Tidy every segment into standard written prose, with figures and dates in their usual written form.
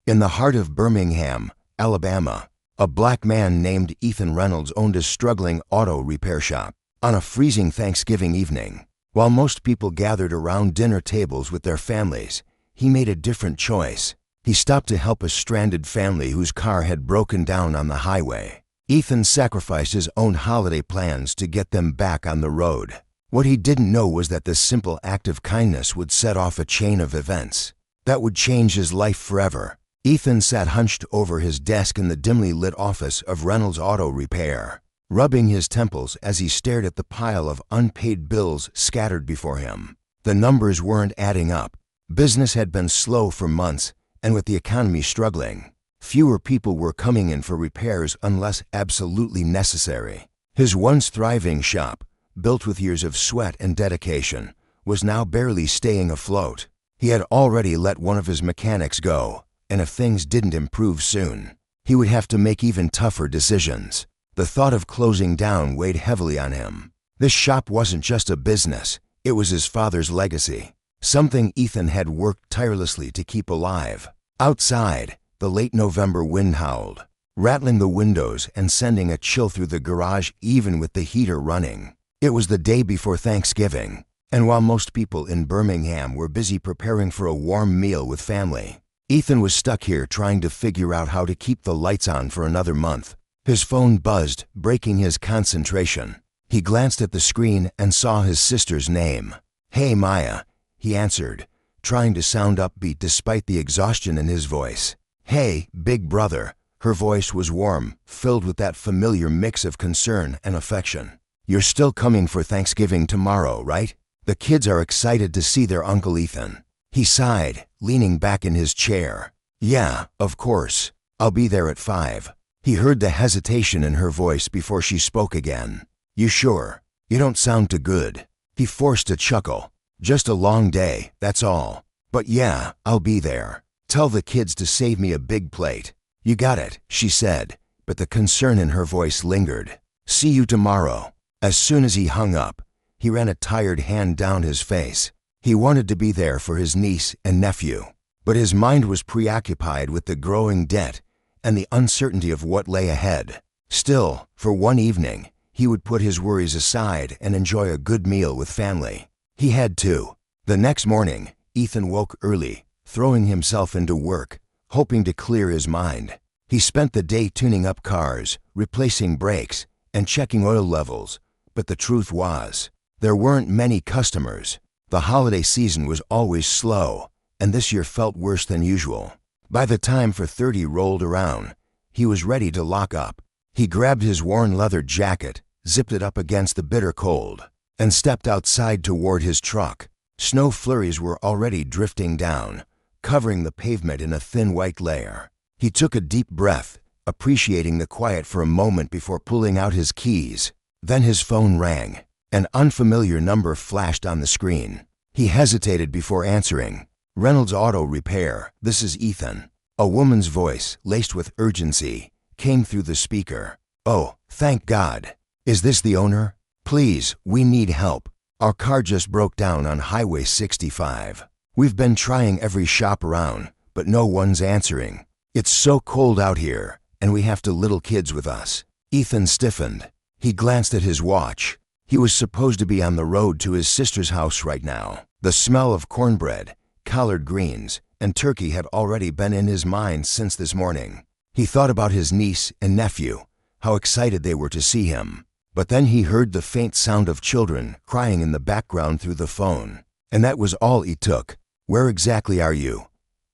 In the heart of Birmingham, Alabama, a black man named Ethan Reynolds owned a struggling auto repair shop. On a freezing Thanksgiving evening, while most people gathered around dinner tables with their families, he made a different choice. He stopped to help a stranded family whose car had broken down on the highway. Ethan sacrificed his own holiday plans to get them back on the road. What he didn't know was that this simple act of kindness would set off a chain of events that would change his life forever. Ethan sat hunched over his desk in the dimly lit office of Reynolds Auto Repair, rubbing his temples as he stared at the pile of unpaid bills scattered before him. The numbers weren't adding up. Business had been slow for months, and with the economy struggling, fewer people were coming in for repairs unless absolutely necessary. His once thriving shop, built with years of sweat and dedication, was now barely staying afloat. He had already let one of his mechanics go, and if things didn't improve soon, he would have to make even tougher decisions. The thought of closing down weighed heavily on him. This shop wasn't just a business, it was his father's legacy, something Ethan had worked tirelessly to keep alive. Outside, the late November wind howled, rattling the windows and sending a chill through the garage even with the heater running. It was the day before Thanksgiving, and while most people in Birmingham were busy preparing for a warm meal with family, Ethan was stuck here trying to figure out how to keep the lights on for another month. His phone buzzed, breaking his concentration. He glanced at the screen and saw his sister's name. "Hey, Maya," he answered, trying to sound upbeat despite the exhaustion in his voice. "Hey, big brother." Her voice was warm, filled with that familiar mix of concern and affection. "You're still coming for Thanksgiving tomorrow, right? The kids are excited to see their Uncle Ethan." He sighed, leaning back in his chair. "Yeah, of course. I'll be there at 5. He heard the hesitation in her voice before she spoke again. "You sure? You don't sound too good." He forced a chuckle. "Just a long day, that's all. But yeah, I'll be there. Tell the kids to save me a big plate." "You got it," she said, but the concern in her voice lingered. "See you tomorrow." As soon as he hung up, he ran a tired hand down his face. He wanted to be there for his niece and nephew, but his mind was preoccupied with the growing debt and the uncertainty of what lay ahead. Still, for one evening, he would put his worries aside and enjoy a good meal with family. He had to. The next morning, Ethan woke early, throwing himself into work, hoping to clear his mind. He spent the day tuning up cars, replacing brakes, and checking oil levels, but the truth was, there weren't many customers. The holiday season was always slow, and this year felt worse than usual. By the time 4:30 rolled around, he was ready to lock up. He grabbed his worn leather jacket, zipped it up against the bitter cold, and stepped outside toward his truck. Snow flurries were already drifting down, covering the pavement in a thin white layer. He took a deep breath, appreciating the quiet for a moment before pulling out his keys. Then his phone rang. An unfamiliar number flashed on the screen. He hesitated before answering. "Reynolds Auto Repair, this is Ethan." A woman's voice, laced with urgency, came through the speaker. "Oh, thank God. Is this the owner? Please, we need help. Our car just broke down on Highway 65. We've been trying every shop around, but no one's answering. It's so cold out here, and we have 2 little kids with us." Ethan stiffened. He glanced at his watch. He was supposed to be on the road to his sister's house right now. The smell of cornbread, collard greens, and turkey had already been in his mind since this morning. He thought about his niece and nephew, how excited they were to see him. But then he heard the faint sound of children crying in the background through the phone. And that was all he took. "Where exactly are you?"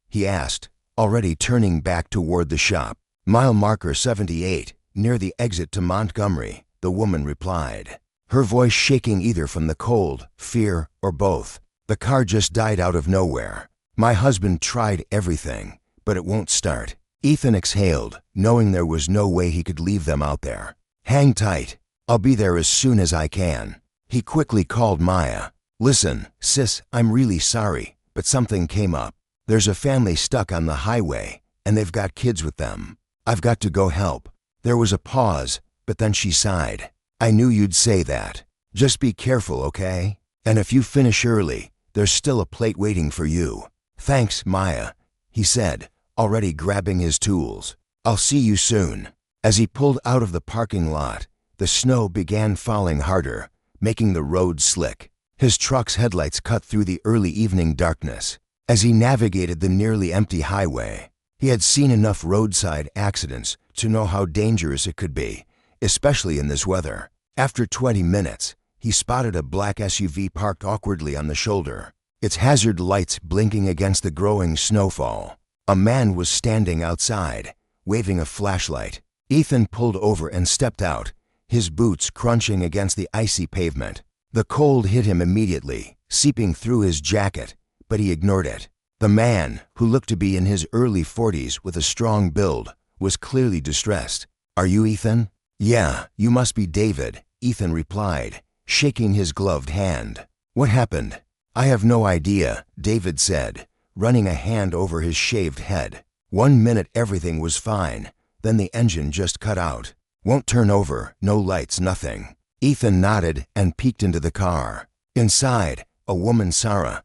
he asked, already turning back toward the shop. "Mile marker 78, near the exit to Montgomery," the woman replied, her voice shaking either from the cold, fear, or both. "The car just died out of nowhere. My husband tried everything, but it won't start." Ethan exhaled, knowing there was no way he could leave them out there. "Hang tight. I'll be there as soon as I can." He quickly called Maya. "Listen, sis, I'm really sorry, but something came up. There's a family stuck on the highway, and they've got kids with them. I've got to go help." There was a pause, but then she sighed. "I knew you'd say that. Just be careful, okay? And if you finish early, there's still a plate waiting for you." "Thanks, Maya," he said, already grabbing his tools. "I'll see you soon." As he pulled out of the parking lot, the snow began falling harder, making the road slick. His truck's headlights cut through the early evening darkness. As he navigated the nearly empty highway, he had seen enough roadside accidents to know how dangerous it could be, especially in this weather. After 20 minutes, he spotted a black SUV parked awkwardly on the shoulder, its hazard lights blinking against the growing snowfall. A man was standing outside, waving a flashlight. Ethan pulled over and stepped out, his boots crunching against the icy pavement. The cold hit him immediately, seeping through his jacket, but he ignored it. The man, who looked to be in his early 40s with a strong build, was clearly distressed. "Are you Ethan?" "Yeah, you must be David," Ethan replied, shaking his gloved hand. "What happened?" "I have no idea," David said, running a hand over his shaved head. "1 minute everything was fine, then the engine just cut out. Won't turn over, no lights, nothing." Ethan nodded and peeked into the car. Inside, a woman, Sarah,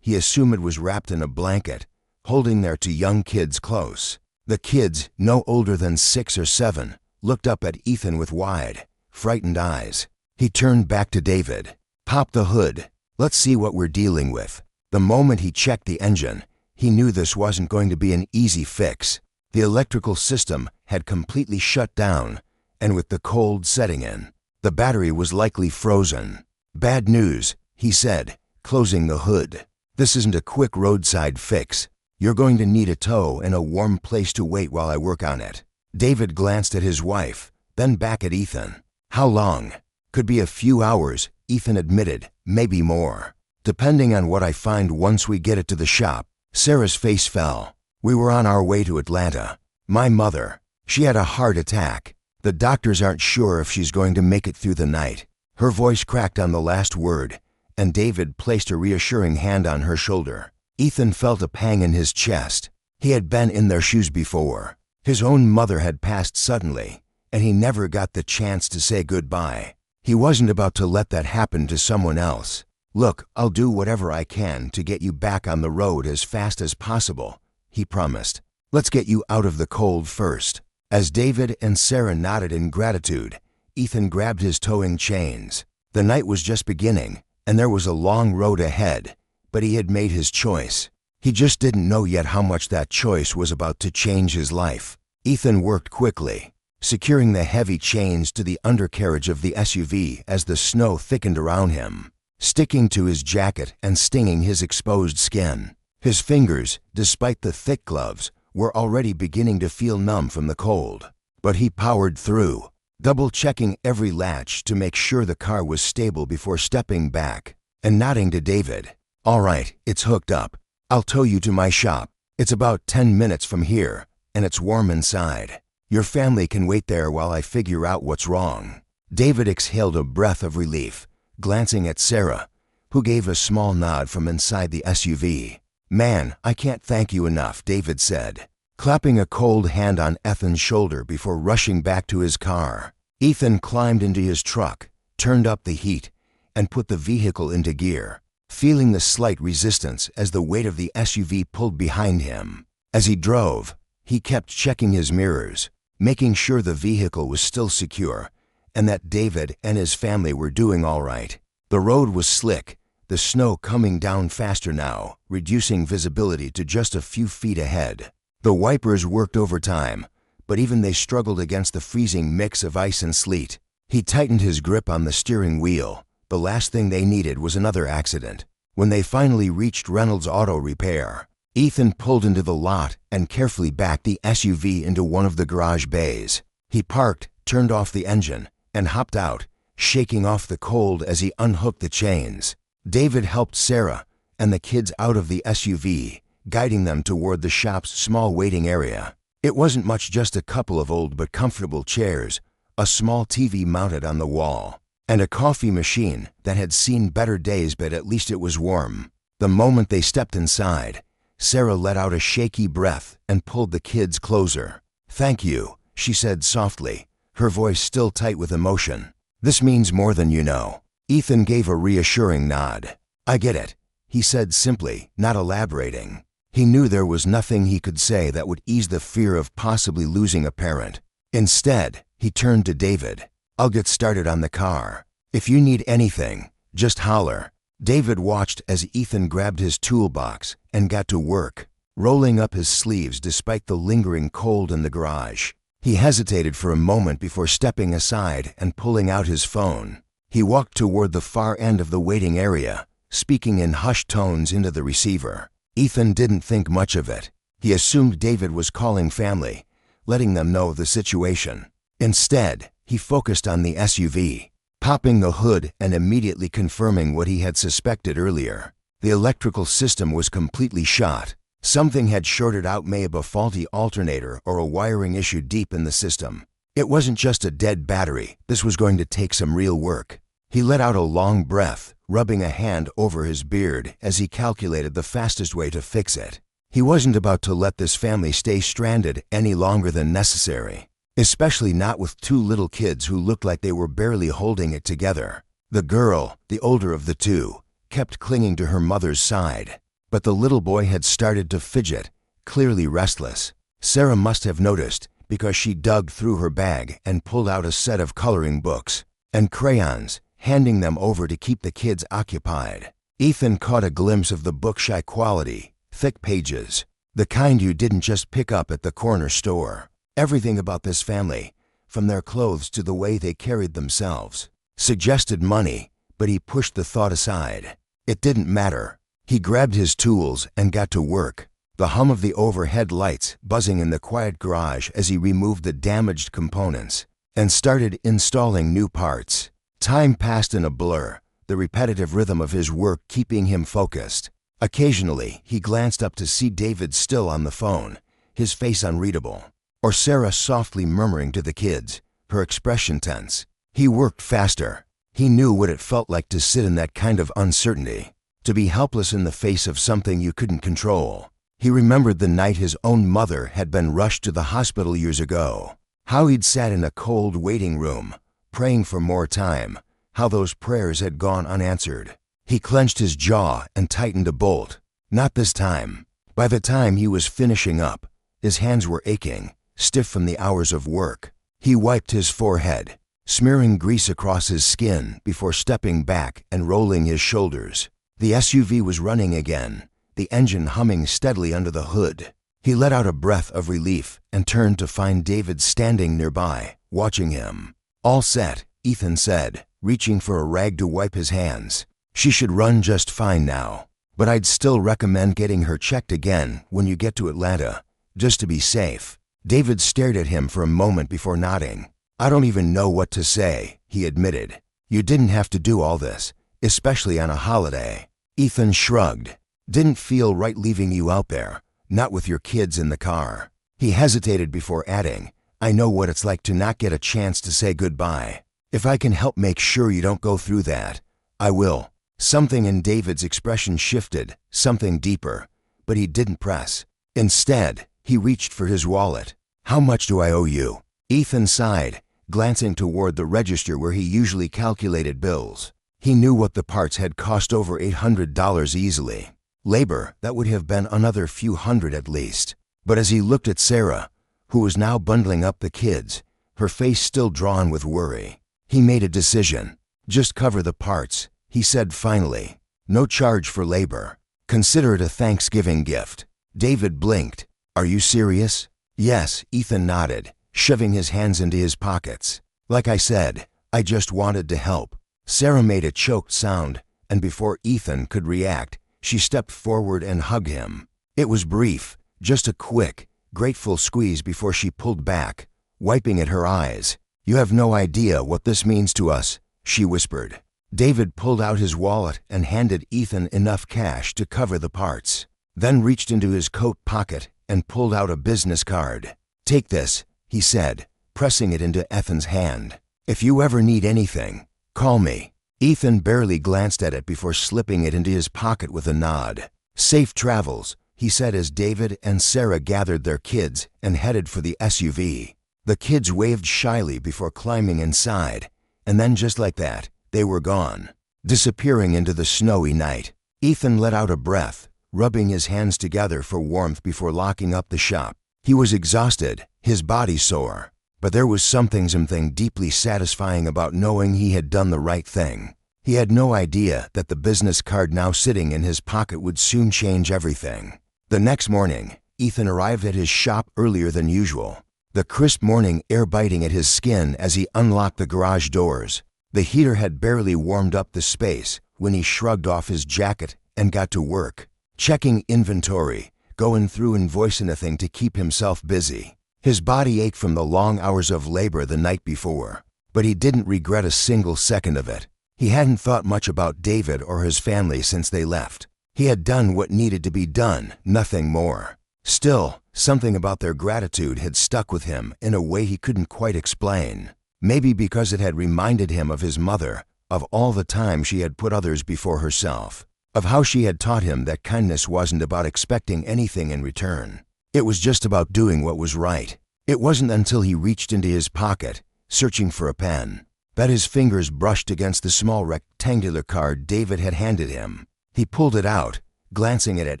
he assumed was wrapped in a blanket, holding their 2 young kids close. The kids, no older than 6 or 7, looked up at Ethan with wide, frightened eyes. He turned back to David. "Pop the hood. Let's see what we're dealing with." The moment he checked the engine, he knew this wasn't going to be an easy fix. The electrical system had completely shut down, and with the cold setting in, the battery was likely frozen. "Bad news," he said, closing the hood. "This isn't a quick roadside fix. You're going to need a tow and a warm place to wait while I work on it." David glanced at his wife, then back at Ethan. "How long?" "Could be a few hours," Ethan admitted, "maybe more. Depending on what I find once we get it to the shop." Sarah's face fell. "We were on our way to Atlanta. My mother, she had a heart attack. The doctors aren't sure if she's going to make it through the night." Her voice cracked on the last word, and David placed a reassuring hand on her shoulder. Ethan felt a pang in his chest. He had been in their shoes before. His own mother had passed suddenly, and he never got the chance to say goodbye. He wasn't about to let that happen to someone else. "Look, I'll do whatever I can to get you back on the road as fast as possible," he promised. "Let's get you out of the cold first." As David and Sarah nodded in gratitude, Ethan grabbed his towing chains. The night was just beginning, and there was a long road ahead, but he had made his choice. He just didn't know yet how much that choice was about to change his life. Ethan worked quickly, securing the heavy chains to the undercarriage of the SUV as the snow thickened around him, sticking to his jacket and stinging his exposed skin. His fingers, despite the thick gloves, were already beginning to feel numb from the cold. But he powered through, double-checking every latch to make sure the car was stable before stepping back and nodding to David. "All right, it's hooked up. I'll tow you to my shop. It's about 10 minutes from here, and it's warm inside. Your family can wait there while I figure out what's wrong." David exhaled a breath of relief, glancing at Sarah, who gave a small nod from inside the SUV. "Man, I can't thank you enough," David said, clapping a cold hand on Ethan's shoulder before rushing back to his car. Ethan climbed into his truck, turned up the heat, and put the vehicle into gear, feeling the slight resistance as the weight of the SUV pulled behind him. As he drove, he kept checking his mirrors, making sure the vehicle was still secure and that David and his family were doing all right. The road was slick, the snow coming down faster now, reducing visibility to just a few feet ahead. The wipers worked overtime, but even they struggled against the freezing mix of ice and sleet. He tightened his grip on the steering wheel. The last thing they needed was another accident. When they finally reached Reynolds Auto Repair, Ethan pulled into the lot and carefully backed the SUV into one of the garage bays. He parked, turned off the engine, and hopped out, shaking off the cold as he unhooked the chains. David helped Sarah and the kids out of the SUV, guiding them toward the shop's small waiting area. It wasn't much, just a couple of old but comfortable chairs, a small TV mounted on the wall, and a coffee machine that had seen better days, but at least it was warm. The moment they stepped inside, Sarah let out a shaky breath and pulled the kids closer. "Thank you," she said softly, her voice still tight with emotion. "This means more than you know." Ethan gave a reassuring nod. "I get it," he said simply, not elaborating. He knew there was nothing he could say that would ease the fear of possibly losing a parent. Instead, he turned to David. "I'll get started on the car. If you need anything, just holler." David watched as Ethan grabbed his toolbox and got to work, rolling up his sleeves despite the lingering cold in the garage. He hesitated for a moment before stepping aside and pulling out his phone. He walked toward the far end of the waiting area, speaking in hushed tones into the receiver. Ethan didn't think much of it. He assumed David was calling family, letting them know the situation. Instead, he focused on the SUV, popping the hood and immediately confirming what he had suspected earlier. The electrical system was completely shot. Something had shorted out, maybe a faulty alternator or a wiring issue deep in the system. It wasn't just a dead battery. This was going to take some real work. He let out a long breath, rubbing a hand over his beard as he calculated the fastest way to fix it. He wasn't about to let this family stay stranded any longer than necessary, especially not with two little kids who looked like they were barely holding it together. The girl, the older of the two, kept clinging to her mother's side, but the little boy had started to fidget, clearly restless. Sarah must have noticed because she dug through her bag and pulled out a set of coloring books and crayons, handing them over to keep the kids occupied. Ethan caught a glimpse of the book-shy quality, thick pages, the kind you didn't just pick up at the corner store. Everything about this family, from their clothes to the way they carried themselves, suggested money, but he pushed the thought aside. It didn't matter. He grabbed his tools and got to work, the hum of the overhead lights buzzing in the quiet garage as he removed the damaged components and started installing new parts. Time passed in a blur, the repetitive rhythm of his work keeping him focused. Occasionally, he glanced up to see David still on the phone, his face unreadable, or Sarah softly murmuring to the kids, her expression tense. He worked faster. He knew what it felt like to sit in that kind of uncertainty, to be helpless in the face of something you couldn't control. He remembered the night his own mother had been rushed to the hospital years ago, how he'd sat in a cold waiting room, praying for more time, how those prayers had gone unanswered. He clenched his jaw and tightened a bolt. Not this time. By the time he was finishing up, his hands were aching, stiff from the hours of work. He wiped his forehead, smearing grease across his skin before stepping back and rolling his shoulders. The SUV was running again, the engine humming steadily under the hood. He let out a breath of relief and turned to find David standing nearby, watching him. "All set," Ethan said, reaching for a rag to wipe his hands. "She should run just fine now, but I'd still recommend getting her checked again when you get to Atlanta, just to be safe." David stared at him for a moment before nodding. "I don't even know what to say," he admitted. "You didn't have to do all this, especially on a holiday." Ethan shrugged. "Didn't feel right leaving you out there, not with your kids in the car." He hesitated before adding, "I know what it's like to not get a chance to say goodbye. If I can help make sure you don't go through that, I will." Something in David's expression shifted, something deeper, but he didn't press. Instead, he reached for his wallet. "How much do I owe you?" Ethan sighed, glancing toward the register where he usually calculated bills. He knew what the parts had cost, over $800 easily. Labor, that would have been another few hundred at least. But as he looked at Sarah, who was now bundling up the kids, her face still drawn with worry, he made a decision. "Just cover the parts," he said finally. "No charge for labor. Consider it a Thanksgiving gift." David blinked. "Are you serious?" "Yes," Ethan nodded, shoving his hands into his pockets. "Like I said, I just wanted to help." Sarah made a choked sound, and before Ethan could react, she stepped forward and hugged him. It was brief, just a quick, grateful squeeze before she pulled back, wiping at her eyes. "You have no idea what this means to us," she whispered. David pulled out his wallet and handed Ethan enough cash to cover the parts, then reached into his coat pocket and pulled out a business card. "Take this," he said, pressing it into Ethan's hand. "If you ever need anything, call me." Ethan barely glanced at it before slipping it into his pocket with a nod. "Safe travels," he said as David and Sarah gathered their kids and headed for the SUV. The kids waved shyly before climbing inside, and then just like that, they were gone, disappearing into the snowy night. Ethan let out a breath, rubbing his hands together for warmth before locking up the shop. He was exhausted, his body sore, but there was something deeply satisfying about knowing he had done the right thing. He had no idea that the business card now sitting in his pocket would soon change everything. The next morning, Ethan arrived at his shop earlier than usual, the crisp morning air biting at his skin as he unlocked the garage doors. The heater had barely warmed up the space when he shrugged off his jacket and got to work, checking inventory, going through invoicing to keep himself busy. His body ached from the long hours of labor the night before, but he didn't regret a single second of it. He hadn't thought much about David or his family since they left. He had done what needed to be done, nothing more. Still, something about their gratitude had stuck with him in a way he couldn't quite explain. Maybe because it had reminded him of his mother, of all the time she had put others before herself, of how she had taught him that kindness wasn't about expecting anything in return. It was just about doing what was right. It wasn't until he reached into his pocket, searching for a pen, that his fingers brushed against the small rectangular card David had handed him. He pulled it out, glancing at it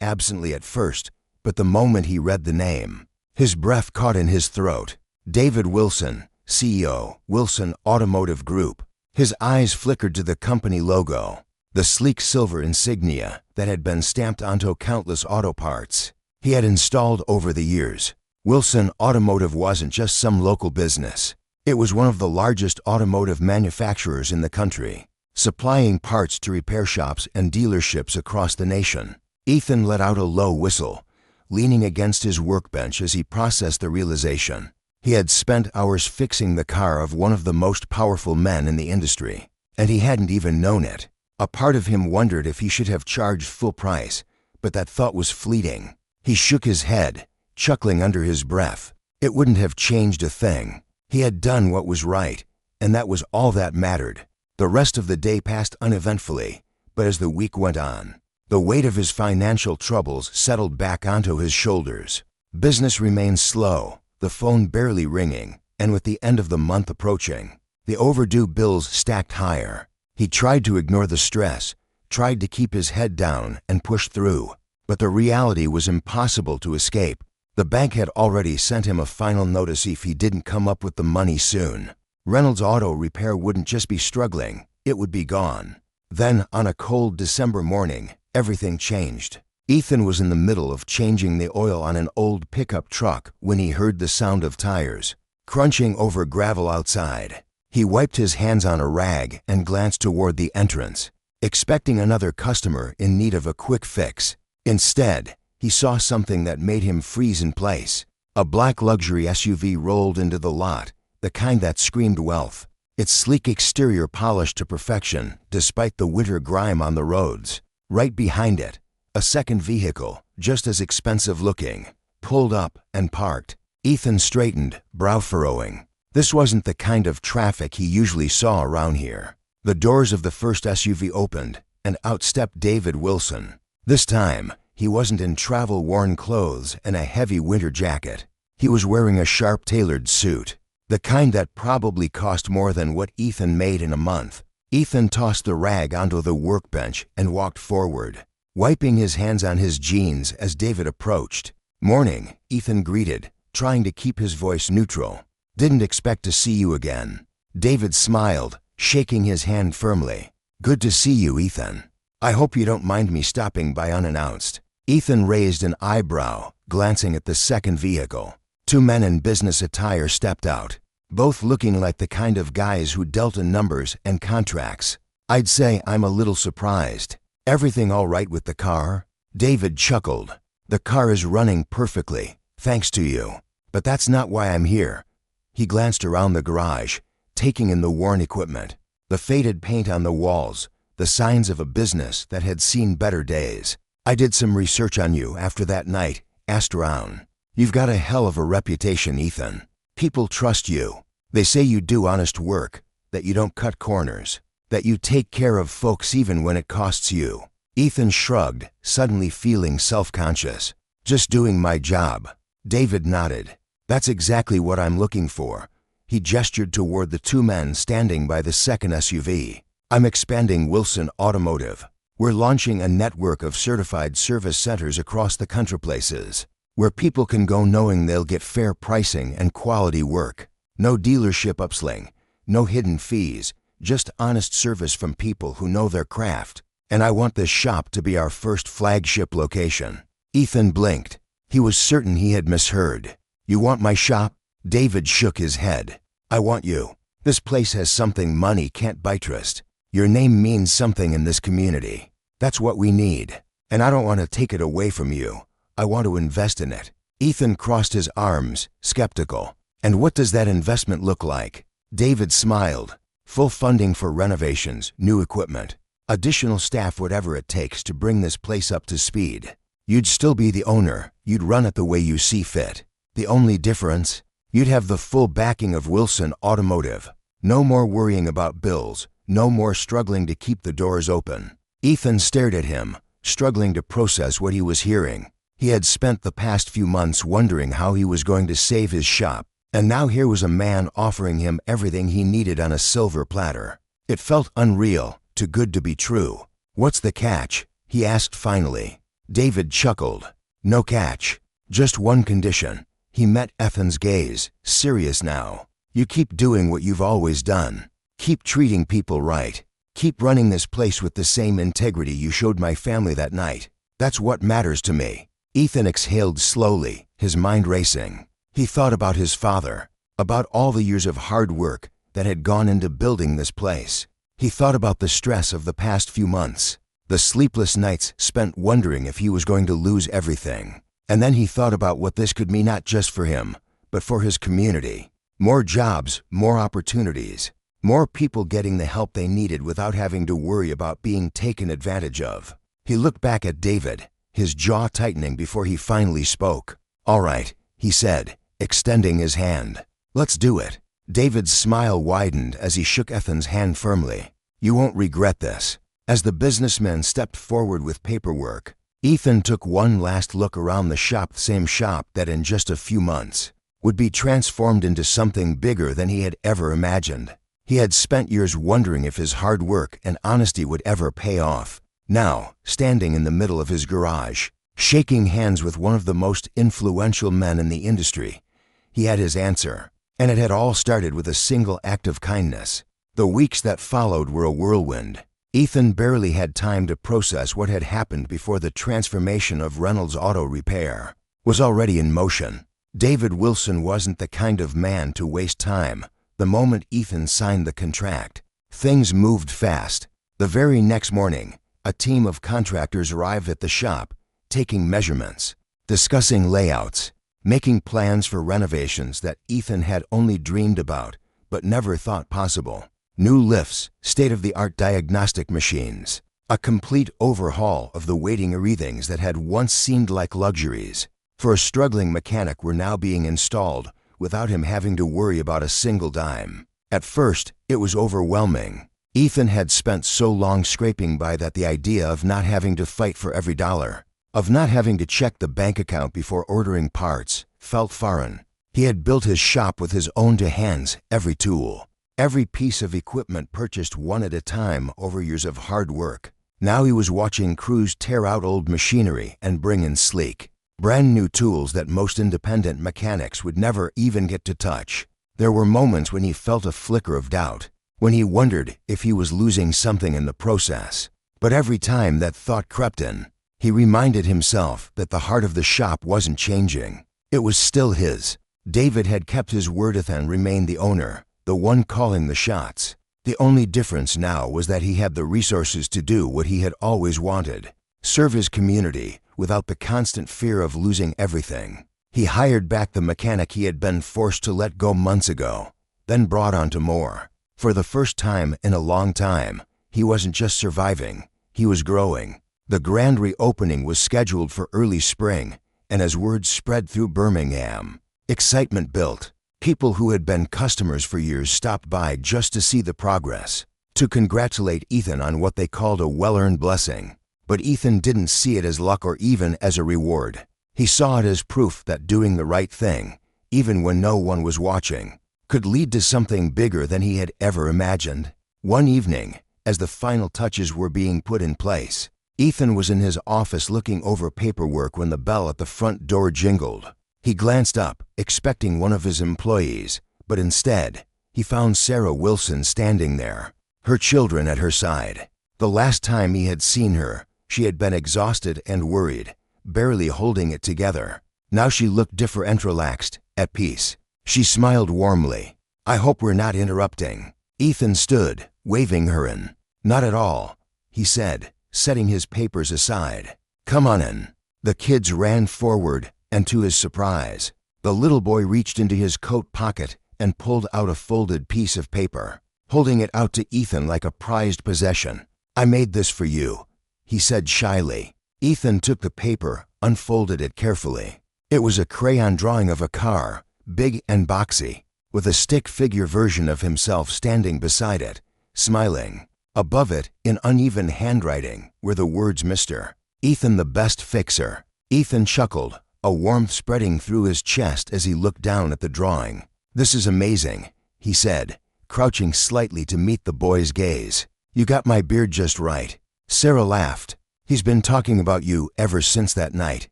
absently at first, but the moment he read the name, his breath caught in his throat. David Wilson, CEO, Wilson Automotive Group. His eyes flickered to the company logo, the sleek silver insignia that had been stamped onto countless auto parts he had installed over the years. Wilson Automotive wasn't just some local business. It was one of the largest automotive manufacturers in the country, supplying parts to repair shops and dealerships across the nation. Ethan let out a low whistle, leaning against his workbench as he processed the realization. He had spent hours fixing the car of one of the most powerful men in the industry, and he hadn't even known it. A part of him wondered if he should have charged full price, but that thought was fleeting. He shook his head, chuckling under his breath. It wouldn't have changed a thing. He had done what was right, and that was all that mattered. The rest of the day passed uneventfully, but as the week went on, the weight of his financial troubles settled back onto his shoulders. Business remained slow, the phone barely ringing, and with the end of the month approaching, the overdue bills stacked higher. He tried to ignore the stress, tried to keep his head down and push through, but the reality was impossible to escape. The bank had already sent him a final notice if he didn't come up with the money soon. Reynolds Auto Repair wouldn't just be struggling, it would be gone. Then, on a cold December morning, everything changed. Ethan was in the middle of changing the oil on an old pickup truck when he heard the sound of tires crunching over gravel outside. He wiped his hands on a rag and glanced toward the entrance, expecting another customer in need of a quick fix. Instead, he saw something that made him freeze in place. A black luxury SUV rolled into the lot, the kind that screamed wealth, its sleek exterior polished to perfection despite the winter grime on the roads. Right behind it, a second vehicle, just as expensive looking, pulled up and parked. Ethan straightened, brow furrowing. This wasn't the kind of traffic he usually saw around here. The doors of the first SUV opened, and out stepped David Wilson. This time, he wasn't in travel-worn clothes and a heavy winter jacket. He was wearing a sharp-tailored suit, the kind that probably cost more than what Ethan made in a month. Ethan tossed the rag onto the workbench and walked forward, wiping his hands on his jeans as David approached. "Morning," Ethan greeted, trying to keep his voice neutral. "Didn't expect to see you again." David smiled, shaking his hand firmly. "Good to see you, Ethan. I hope you don't mind me stopping by unannounced." Ethan raised an eyebrow, glancing at the second vehicle. Two men in business attire stepped out, both looking like the kind of guys who dealt in numbers and contracts. "I'd say I'm a little surprised. Everything all right with the car?" David chuckled. "The car is running perfectly, thanks to you. But that's not why I'm here." He glanced around the garage, taking in the worn equipment, the faded paint on the walls, the signs of a business that had seen better days. "I did some research on you after that night, asked around. You've got a hell of a reputation, Ethan. People trust you. They say you do honest work, that you don't cut corners, that you take care of folks even when it costs you." Ethan shrugged, suddenly feeling self-conscious. "Just doing my job." David nodded. "That's exactly what I'm looking for." He gestured toward the two men standing by the second SUV. "I'm expanding Wilson Automotive. We're launching a network of certified service centers across the country, places where people can go knowing they'll get fair pricing and quality work. No dealership upselling, no hidden fees, just honest service from people who know their craft. And I want this shop to be our first flagship location." Ethan blinked. He was certain he had misheard. "You want my shop?" David shook his head. "I want you. This place has something money can't buy, trust. Your name means something in this community. That's what we need. And I don't want to take it away from you. I want to invest in it." Ethan crossed his arms, skeptical. "And what does that investment look like?" David smiled. "Full funding for renovations, new equipment, additional staff, whatever it takes to bring this place up to speed. You'd still be the owner. You'd run it the way you see fit. The only difference? You'd have the full backing of Wilson Automotive. No more worrying about bills. No more struggling to keep the doors open." Ethan stared at him, struggling to process what he was hearing. He had spent the past few months wondering how he was going to save his shop, and now here was a man offering him everything he needed on a silver platter. It felt unreal, too good to be true. "What's the catch?" he asked finally. David chuckled. "No catch. Just one condition." He met Ethan's gaze, serious now. "You keep doing what you've always done. Keep treating people right. Keep running this place with the same integrity you showed my family that night. That's what matters to me." Ethan exhaled slowly, his mind racing. He thought about his father, about all the years of hard work that had gone into building this place. He thought about the stress of the past few months, the sleepless nights spent wondering if he was going to lose everything. And then he thought about what this could mean not just for him, but for his community. More jobs, more opportunities, more people getting the help they needed without having to worry about being taken advantage of. He looked back at David, his jaw tightening before he finally spoke. "All right," he said, extending his hand. "Let's do it." David's smile widened as he shook Ethan's hand firmly. "You won't regret this." As the businessman stepped forward with paperwork, Ethan took one last look around the shop, the same shop that in just a few months would be transformed into something bigger than he had ever imagined. He had spent years wondering if his hard work and honesty would ever pay off. Now, standing in the middle of his garage, shaking hands with one of the most influential men in the industry, he had his answer. And it had all started with a single act of kindness. The weeks that followed were a whirlwind. Ethan barely had time to process what had happened before the transformation of Reynolds Auto Repair was already in motion. David Wilson wasn't the kind of man to waste time. The moment Ethan signed the contract, things moved fast. The very next morning, a team of contractors arrived at the shop, taking measurements, discussing layouts, making plans for renovations that Ethan had only dreamed about but never thought possible. New lifts, state-of-the-art diagnostic machines, a complete overhaul of the waiting everythings that had once seemed like luxuries for a struggling mechanic were now being installed without him having to worry about a single dime. At first, it was overwhelming. Ethan had spent so long scraping by that the idea of not having to fight for every dollar, of not having to check the bank account before ordering parts, felt foreign. He had built his shop with his own two hands, every tool, every piece of equipment purchased one at a time over years of hard work. Now he was watching crews tear out old machinery and bring in sleek, brand new tools that most independent mechanics would never even get to touch. There were moments when he felt a flicker of doubt, when he wondered if he was losing something in the process. But every time that thought crept in, he reminded himself that the heart of the shop wasn't changing. It was still his. David had kept his word and remained the owner, the one calling the shots. The only difference now was that he had the resources to do what he had always wanted, serve his community without the constant fear of losing everything. He hired back the mechanic he had been forced to let go months ago, then brought on to more. For the first time in a long time, he wasn't just surviving, he was growing. The grand reopening was scheduled for early spring, and as word spread through Birmingham, excitement built. People who had been customers for years stopped by just to see the progress, to congratulate Ethan on what they called a well-earned blessing. But Ethan didn't see it as luck or even as a reward. He saw it as proof that doing the right thing, even when no one was watching, could lead to something bigger than he had ever imagined. One evening, as the final touches were being put in place. Ethan was in his office looking over paperwork when the bell at the front door jingled. He glanced up, expecting one of his employees, but instead, he found Sarah Wilson standing there, her children at her side. The last time he had seen her, she had been exhausted and worried, barely holding it together. Now she looked different and relaxed, at peace. She smiled warmly. "I hope we're not interrupting." Ethan stood, waving her in. "Not at all," he said, setting his papers aside. "Come on in." The kids ran forward, and to his surprise, the little boy reached into his coat pocket and pulled out a folded piece of paper, holding it out to Ethan like a prized possession. "I made this for you," he said shyly. Ethan took the paper, unfolded it carefully. It was a crayon drawing of a car, big and boxy, with a stick figure version of himself standing beside it, smiling. Above it, in uneven handwriting, were the words "Mr. Ethan the best fixer." Ethan chuckled, a warmth spreading through his chest as he looked down at the drawing. "This is amazing," he said, crouching slightly to meet the boy's gaze. "You got my beard just right." Sarah laughed. "He's been talking about you ever since that night."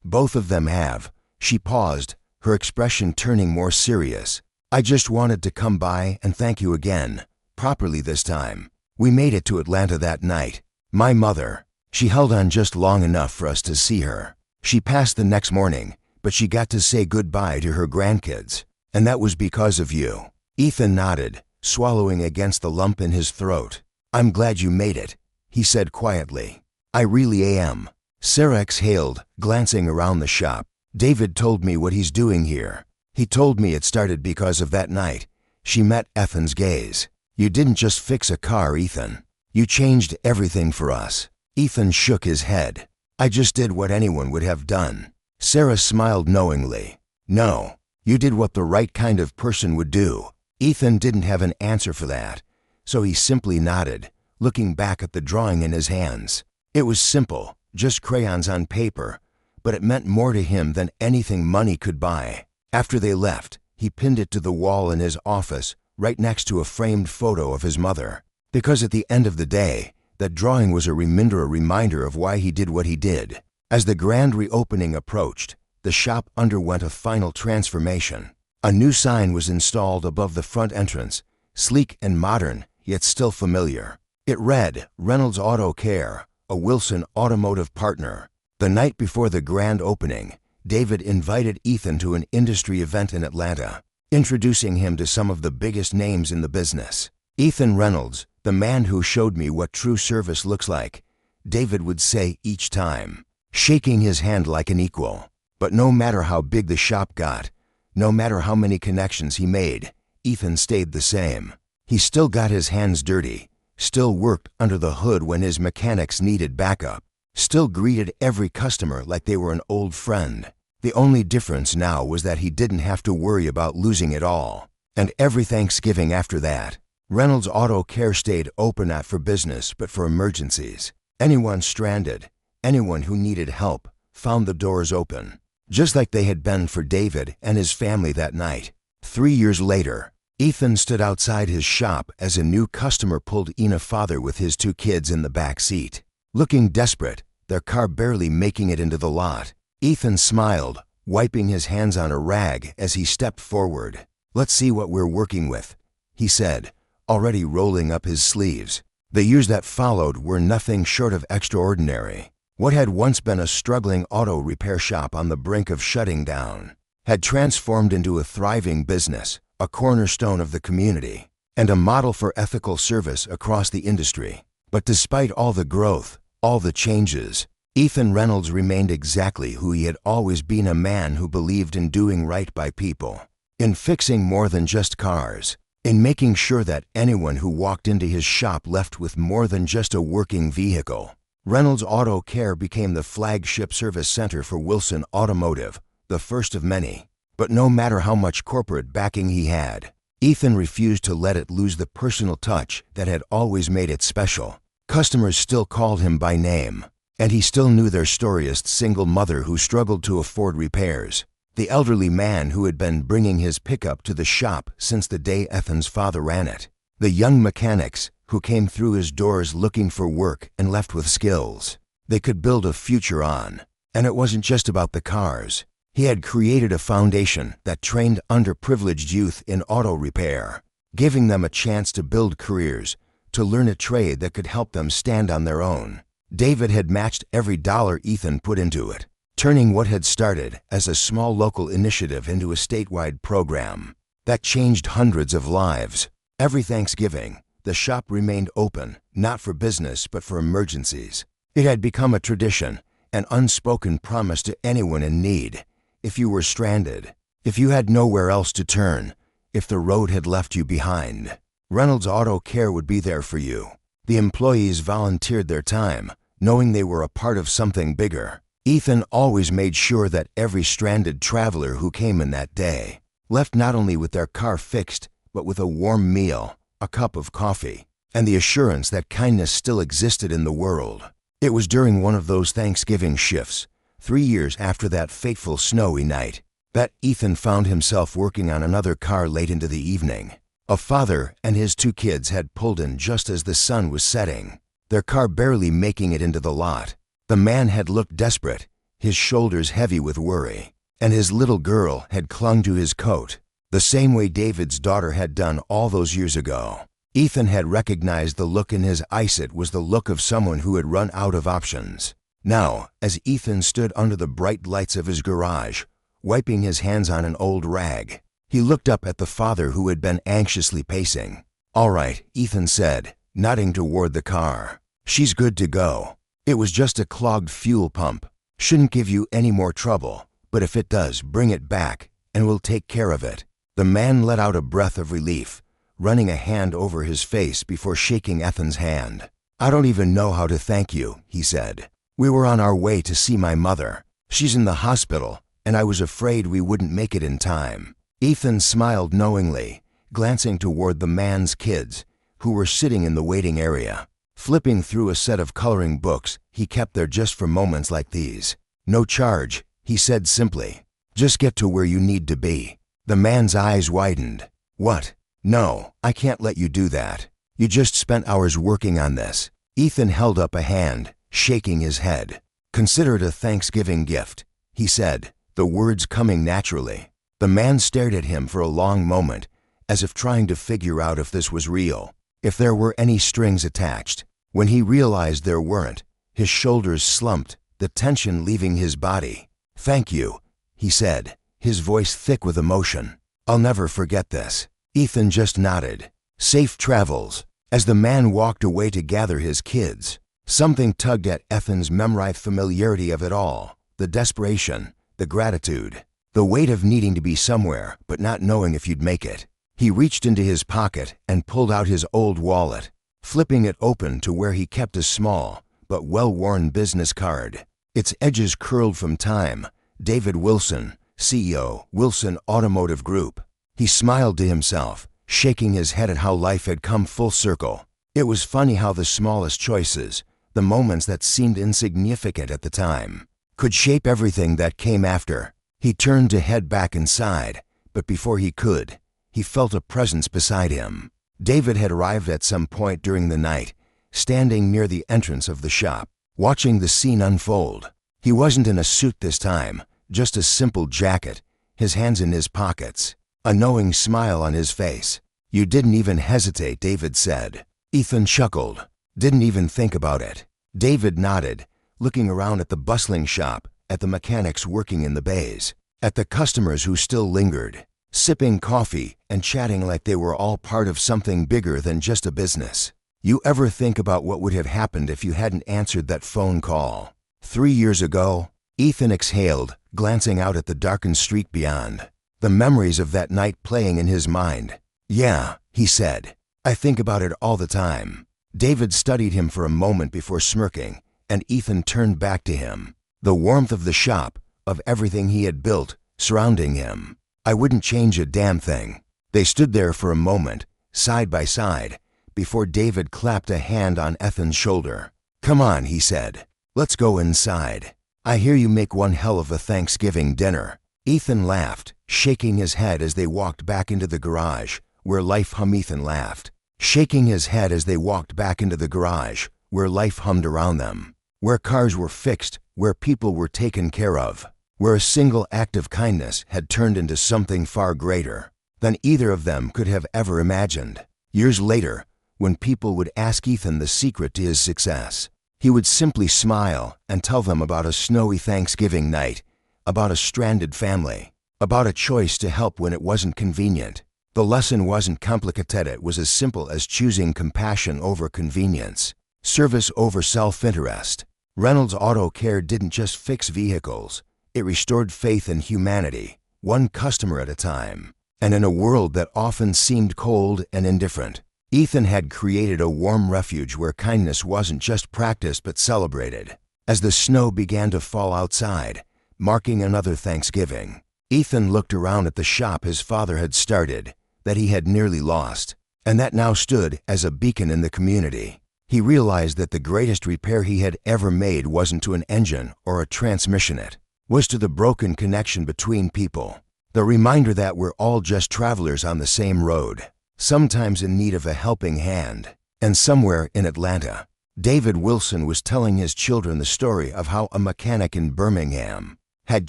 "Both of them have." She paused, her expression turning more serious. "I just wanted to come by and thank you again, properly this time. We made it to Atlanta that night. My mother, she held on just long enough for us to see her. She passed the next morning, but she got to say goodbye to her grandkids. And that was because of you." Ethan nodded, swallowing against the lump in his throat. "I'm glad you made it," he said quietly. "I really am." Sarah exhaled, glancing around the shop. "David told me what he's doing here. He told me it started because of that night." She met Ethan's gaze. "You didn't just fix a car, Ethan. You changed everything for us." Ethan shook his head. "I just did what anyone would have done." Sarah smiled knowingly. "No, you did what the right kind of person would do." Ethan didn't have an answer for that, so he simply nodded, looking back at the drawing in his hands. It was simple, just crayons on paper, but it meant more to him than anything money could buy. After they left, he pinned it to the wall in his office, right next to a framed photo of his mother. Because at the end of the day, that drawing was a reminder of why he did what he did. As the grand reopening approached, the shop underwent a final transformation. A new sign was installed above the front entrance, sleek and modern, yet still familiar. It read, "Reynolds Auto Care, a Wilson Automotive Partner." The night before the grand opening, David invited Ethan to an industry event in Atlanta, introducing him to some of the biggest names in the business. "Ethan Reynolds, the man who showed me what true service looks like," David would say each time, shaking his hand like an equal. But no matter how big the shop got, no matter how many connections he made, Ethan stayed the same. He still got his hands dirty, still worked under the hood when his mechanics needed backup, still greeted every customer like they were an old friend. The only difference now was that he didn't have to worry about losing it all. And every Thanksgiving after that, Reynolds Auto Care stayed open not for business but for emergencies. Anyone stranded, anyone who needed help, found the doors open, just like they had been for David and his family that night. 3 years later, Ethan stood outside his shop as a new customer pulled in a father with his 2 kids in the back seat. Looking desperate, their car barely making it into the lot, Ethan smiled, wiping his hands on a rag as he stepped forward. "Let's see what we're working with," he said, already rolling up his sleeves. The years that followed were nothing short of extraordinary. What had once been a struggling auto repair shop on the brink of shutting down had transformed into a thriving business, a cornerstone of the community, and a model for ethical service across the industry. But despite all the growth, all the changes, Ethan Reynolds remained exactly who he had always been, a man who believed in doing right by people, in fixing more than just cars, in making sure that anyone who walked into his shop left with more than just a working vehicle. Reynolds Auto Care became the flagship service center for Wilson Automotive, the first of many. But no matter how much corporate backing he had, Ethan refused to let it lose the personal touch that had always made it special. Customers still called him by name, and he still knew their storiest single mother who struggled to afford repairs, the elderly man who had been bringing his pickup to the shop since the day Ethan's father ran it, the young mechanics who came through his doors looking for work and left with skills they could build a future on. And it wasn't just about the cars. He had created a foundation that trained underprivileged youth in auto repair, giving them a chance to build careers, to learn a trade that could help them stand on their own. David had matched every dollar Ethan put into it, turning what had started as a small local initiative into a statewide program that changed hundreds of lives. Every Thanksgiving, the shop remained open, not for business but for emergencies. It had become a tradition, an unspoken promise to anyone in need. If you were stranded, if you had nowhere else to turn, if the road had left you behind, Reynolds Auto Care would be there for you. The employees volunteered their time, knowing they were a part of something bigger. Ethan always made sure that every stranded traveler who came in that day left not only with their car fixed, but with a warm meal, a cup of coffee, and the assurance that kindness still existed in the world. It was during one of those Thanksgiving shifts, 3 years after that fateful snowy night, that Ethan found himself working on another car late into the evening. A father and his 2 kids had pulled in just as the sun was setting, their car barely making it into the lot. The man had looked desperate, his shoulders heavy with worry, and his little girl had clung to his coat, the same way David's daughter had done all those years ago. Ethan had recognized the look in his eyes. It was the look of someone who had run out of options. Now, as Ethan stood under the bright lights of his garage, wiping his hands on an old rag, he looked up at the father who had been anxiously pacing. "All right," Ethan said, nodding toward the car. "She's good to go. It was just a clogged fuel pump. Shouldn't give you any more trouble, but if it does, bring it back, and we'll take care of it." The man let out a breath of relief, running a hand over his face before shaking Ethan's hand. "I don't even know how to thank you," he said. "We were on our way to see my mother. She's in the hospital, and I was afraid we wouldn't make it in time." Ethan smiled knowingly, glancing toward the man's kids, who were sitting in the waiting area. Flipping through a set of coloring books he kept there just for moments like these. "No charge," he said simply. "Just get to where you need to be." The man's eyes widened. "What? No, I can't let you do that. You just spent hours working on this." Ethan held up a hand, shaking his head. "Consider it a Thanksgiving gift," he said, the words coming naturally. The man stared at him for a long moment, as if trying to figure out if this was real, if there were any strings attached. When he realized there weren't, his shoulders slumped, the tension leaving his body. "Thank you," he said, his voice thick with emotion. "I'll never forget this." Ethan just nodded. "Safe travels." As the man walked away to gather his kids, something tugged at Ethan's memory, familiarity of it all, the desperation, the gratitude, the weight of needing to be somewhere but not knowing if you'd make it. He reached into his pocket and pulled out his old wallet, flipping it open to where he kept a small but well-worn business card. Its edges curled from time. David Wilson, CEO, Wilson Automotive Group. He smiled to himself, shaking his head at how life had come full circle. It was funny how the smallest choices, the moments that seemed insignificant at the time, could shape everything that came after. He turned to head back inside, but before he could, he felt a presence beside him. David had arrived at some point during the night, standing near the entrance of the shop, watching the scene unfold. He wasn't in a suit this time, just a simple jacket, his hands in his pockets, a knowing smile on his face. "You didn't even hesitate," David said. Ethan chuckled. "Didn't even think about it." David nodded, looking around at the bustling shop, at the mechanics working in the bays, at the customers who still lingered, sipping coffee and chatting like they were all part of something bigger than just a business. "You ever think about what would have happened if you hadn't answered that phone call? 3 years ago?" Ethan exhaled, glancing out at the darkened street beyond, the memories of that night playing in his mind. "Yeah," he said. "I think about it all the time." David studied him for a moment before smirking, and Ethan turned back to him. The warmth of the shop, of everything he had built, surrounding him. "I wouldn't change a damn thing." They stood there for a moment, side by side, before David clapped a hand on Ethan's shoulder. "Come on," he said. "Let's go inside. I hear you make one hell of a Thanksgiving dinner." Ethan laughed, shaking his head as they walked back into the garage, where life hummed. Ethan laughed. shaking his head as they walked back into the garage, where life hummed around them, where cars were fixed, where people were taken care of, where a single act of kindness had turned into something far greater than either of them could have ever imagined. Years later, when people would ask Ethan the secret to his success, he would simply smile and tell them about a snowy Thanksgiving night, about a stranded family, about a choice to help when it wasn't convenient. The lesson wasn't complicated, it was as simple as choosing compassion over convenience, service over self-interest. Reynolds Auto Care didn't just fix vehicles, it restored faith in humanity, one customer at a time. And in a world that often seemed cold and indifferent, Ethan had created a warm refuge where kindness wasn't just practiced but celebrated. As the snow began to fall outside, marking another Thanksgiving, Ethan looked around at the shop his father had started, that he had nearly lost, and that now stood as a beacon in the community. He realized that the greatest repair he had ever made wasn't to an engine or a transmission, it was to the broken connection between people. The reminder that we're all just travelers on the same road, sometimes in need of a helping hand. And somewhere in Atlanta, David Wilson was telling his children the story of how a mechanic in Birmingham had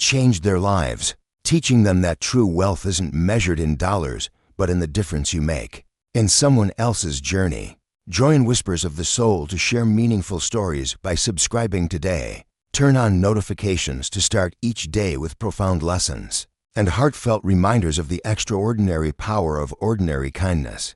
changed their lives, teaching them that true wealth isn't measured in dollars, but in the difference you make in someone else's journey. Join Whispers of the Soul to share meaningful stories by subscribing today. Turn on notifications to start each day with profound lessons and heartfelt reminders of the extraordinary power of ordinary kindness.